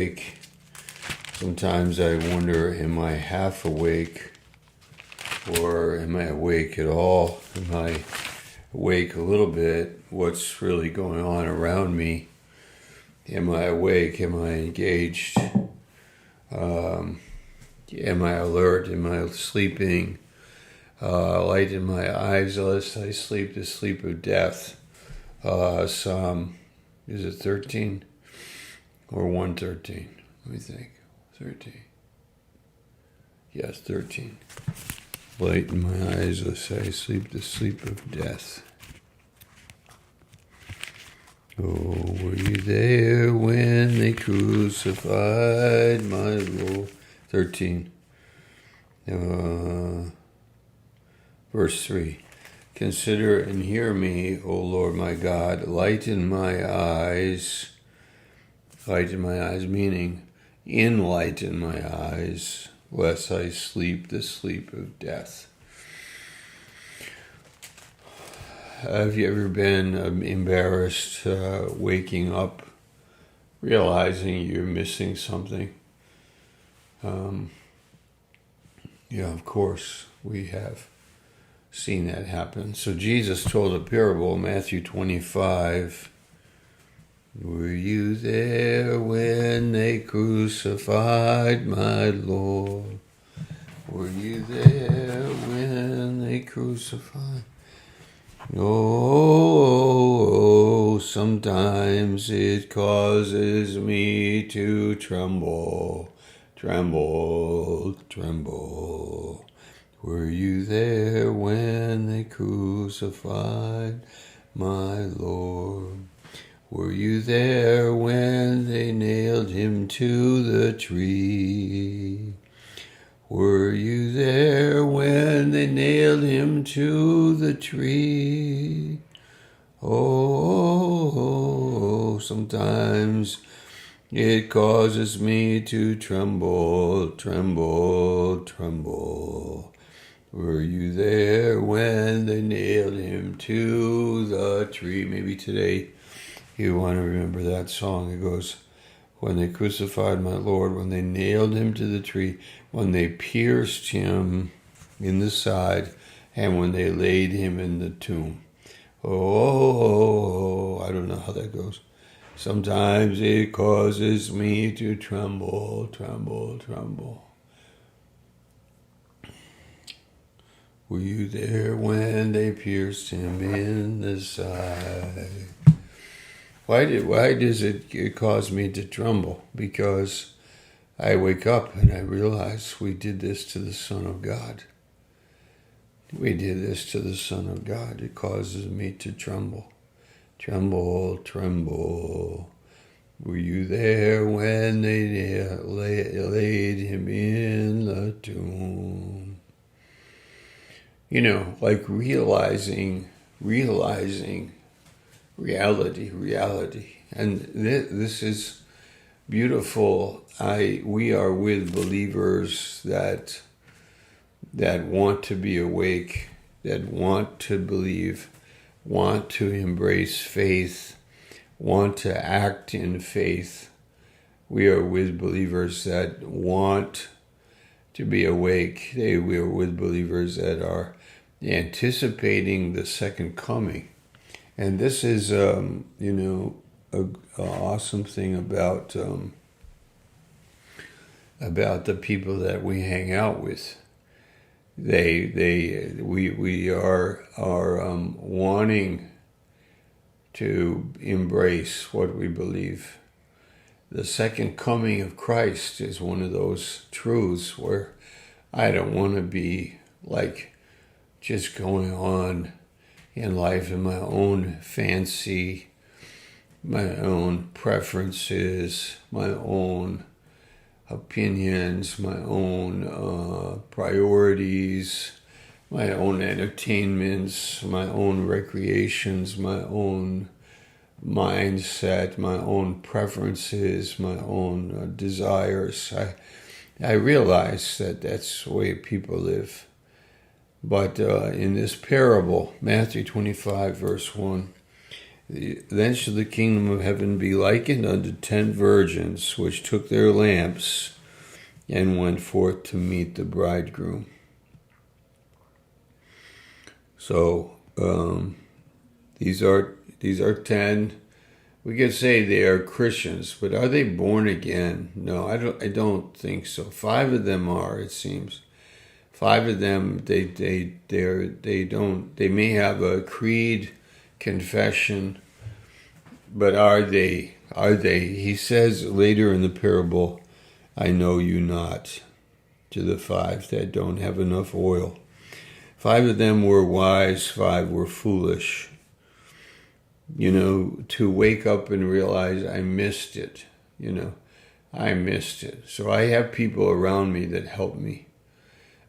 awake. Sometimes I wonder, am I half awake or am I awake at all? Am I awake a little bit? What's really going on around me? Am I awake? Am I engaged? Am I alert? Am I sleeping? Light in my eyes, lest I sleep the sleep of death. Psalm, is it 13 or 113? Let me think. 13. Yes, 13. Light in my eyes, lest I sleep the sleep of death. Oh, were you there when they crucified my Lord? 13. Verse 3. Consider and hear me, O Lord my God. Light in my eyes. Light in my eyes, meaning enlighten my eyes, lest I sleep the sleep of death. Have you ever been embarrassed waking up, realizing you're missing something? Yeah, of course, we have seen that happen. So Jesus told a parable, Matthew 25. Were you there when they crucified my Lord? Were you there when they crucified? Oh, sometimes it causes me to tremble, tremble, tremble. Were you there when they crucified my Lord? Were you there when they nailed him to the tree? Were you there when they nailed him to the tree? Oh, sometimes it causes me to tremble, tremble, tremble. Were you there when they nailed him to the tree? Maybe today you want to remember that song. It goes, when they crucified my Lord, when they nailed him to the tree, when they pierced him in the side, and when they laid him in the tomb. Oh, I don't know how that goes. Sometimes it causes me to tremble, tremble, tremble. Were you there when they pierced him in the side? Why does it cause me to tremble? Because I wake up and I realize we did this to the Son of God. We did this to the Son of God. It causes me to tremble. Tremble, tremble. Were you there when they laid him in the tomb? You know, like realizing reality. And this is beautiful. We are with believers that want to be awake, that want to believe, want to embrace faith, want to act in faith. We are with believers that want to be awake. We are with believers that are anticipating the second coming. And this is, an awesome thing about the people that we hang out with. We are wanting to embrace what we believe. The second coming of Christ is one of those truths where I don't want to be like just going on in life in my own fancy, my own preferences, my own opinions, my own priorities, my own entertainments, my own recreations, my own mindset, my own preferences, my own desires. I realize that that's the way people live. But in this parable, Matthew 25, verse 1, Then shall the kingdom of heaven be likened unto 10 virgins, which took their lamps and went forth to meet the bridegroom. So these are 10. We could say they are Christians, but are they born again? No, I don't think so. 5 of them are, it seems. 5 of them, they may have a creed, confession, but are they? He says later in the parable, I know you not, to the 5 that don't have enough oil. 5 of them were wise, 5 were foolish. To wake up and realize I missed it, I missed it. So I have people around me that help me.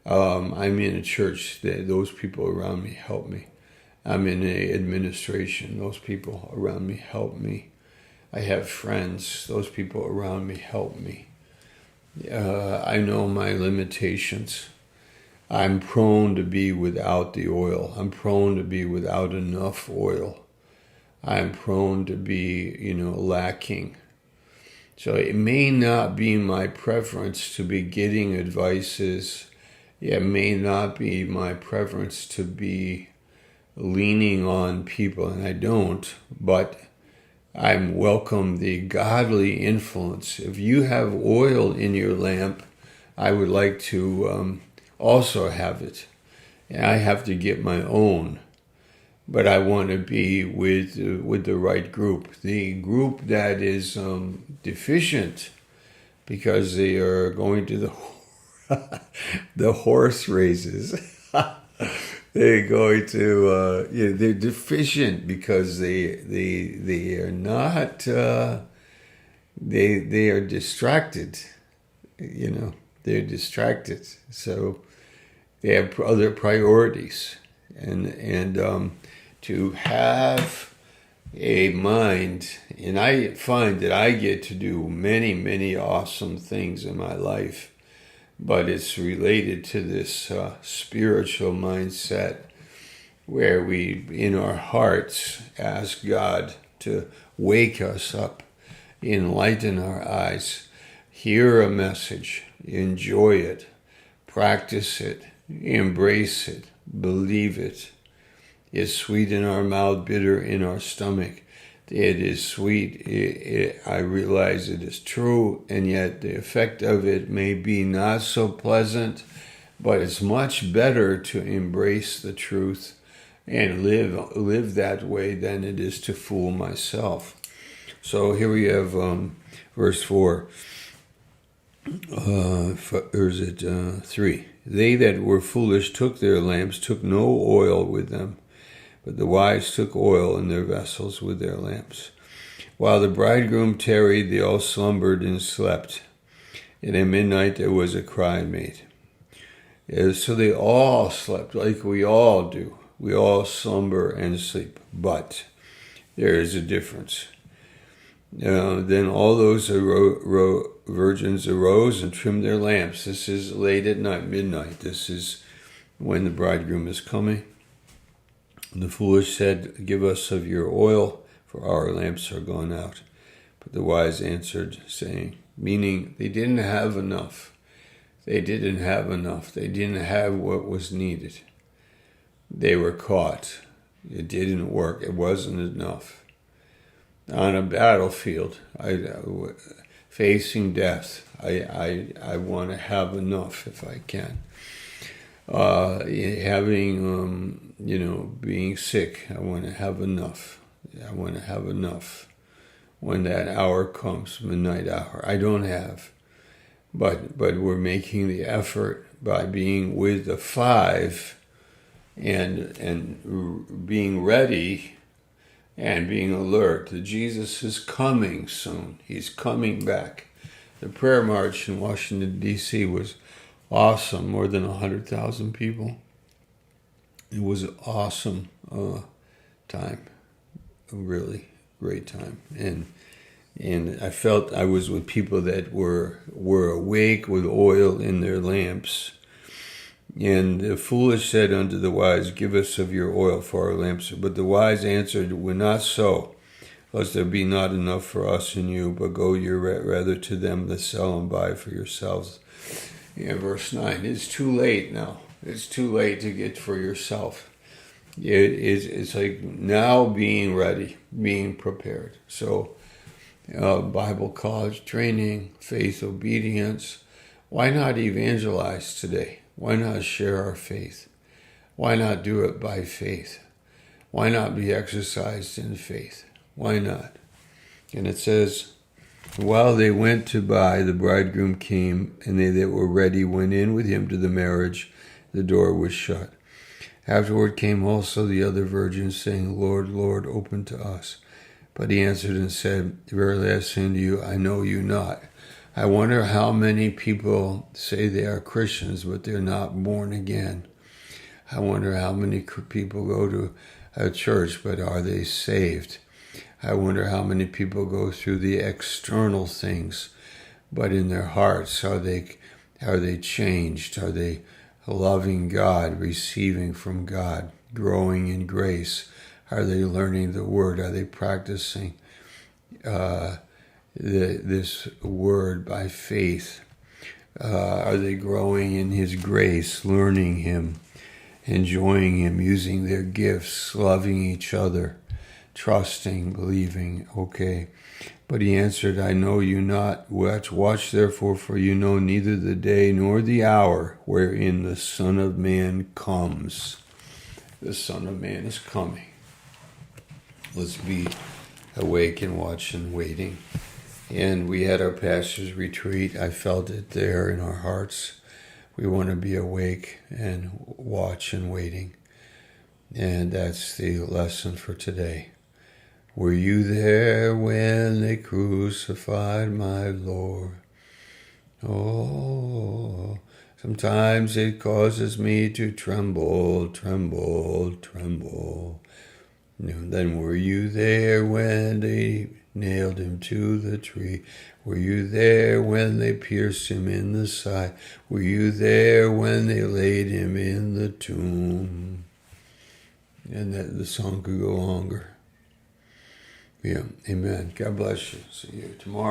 I'm in a church, those people around me help me. I'm in an administration, those people around me help me. I have friends, those people around me help me. I know my limitations. I'm prone to be without the oil. I'm prone to be without enough oil. I'm prone to be, lacking. So it may not be my preference to be getting advices. It may not be my preference to be leaning on people, and I don't, but I welcome the godly influence. If you have oil in your lamp, I would like to also have it. And I have to get my own. But I want to be with the right group. The group that is deficient because they are going to the horse races. They're going to they're deficient because they are not they are distracted. They're distracted. So they have other priorities, and to have a mind, and I find that I get to do many, many awesome things in my life, but it's related to this spiritual mindset where we, in our hearts, ask God to wake us up, enlighten our eyes, hear a message, enjoy it, practice it, embrace it, believe it. It's sweet in our mouth, bitter in our stomach. It is sweet. I realize it is true, and yet the effect of it may be not so pleasant, but it's much better to embrace the truth and live that way than it is to fool myself. So here we have verse 4. Or is it 3? They that were foolish took their lamps, took no oil with them. But the wise took oil in their vessels with their lamps. While the bridegroom tarried, they all slumbered and slept. And at midnight there was a cry made. So they all slept, like we all do. We all slumber and sleep. But there is a difference. Then all those virgins arose and trimmed their lamps. This is late at night, midnight. This is when the bridegroom is coming. The foolish said, give us of your oil, for our lamps are gone out. But the wise answered, saying, meaning they didn't have enough. They didn't have enough. They didn't have what was needed. They were caught. It didn't work. It wasn't enough. On a battlefield, facing death, I want to have enough if I can. Being sick, I want to have enough. I want to have enough. When that hour comes, midnight hour, I don't have. But we're making the effort by being with the 5 and being ready and being alert that Jesus is coming soon. He's coming back. The prayer march in Washington, D.C. was awesome, more than 100,000 people. It was an awesome time, a really great time. And I felt I was with people that were awake with oil in their lamps. And the foolish said unto the wise, give us of your oil for our lamps. But the wise answered, we're not so. lest there be not enough for us and you, but go ye rather to them that sell and buy for yourselves. Yeah, verse 9, it's too late now. It's too late to get for yourself. It's like now being ready, being prepared. So Bible college training, faith obedience. Why not evangelize today? Why not share our faith? Why not do it by faith? Why not be exercised in faith? Why not? And it says, while they went to buy, the bridegroom came, and they that were ready went in with him to the marriage. The door was shut. Afterward came also the other virgins, saying, Lord, Lord, open to us. But he answered and said, verily I say unto you, I know you not. I wonder how many people say they are Christians, but they're not born again. I wonder how many people go to a church, but are they saved? I wonder how many people go through the external things, but in their hearts, are they changed? Are they loving God, receiving from God, growing in grace? Are they learning the Word? Are they practicing this Word by faith? Are they growing in His grace, learning Him, enjoying Him, using their gifts, loving each other, trusting, believing? Okay. But he answered, I know you not. Watch therefore, for you know neither the day nor the hour wherein the Son of Man comes. The Son of Man is coming. Let's be awake and watch and waiting. And we had our pastor's retreat. I felt it there in our hearts. We want to be awake and watch and waiting. And that's the lesson for today. Were you there when they crucified my Lord? Oh, sometimes it causes me to tremble, tremble, tremble. Then were you there when they nailed him to the tree? Were you there when they pierced him in the side? Were you there when they laid him in the tomb? And that the song could go longer. Yeah, amen. God bless you. See you tomorrow.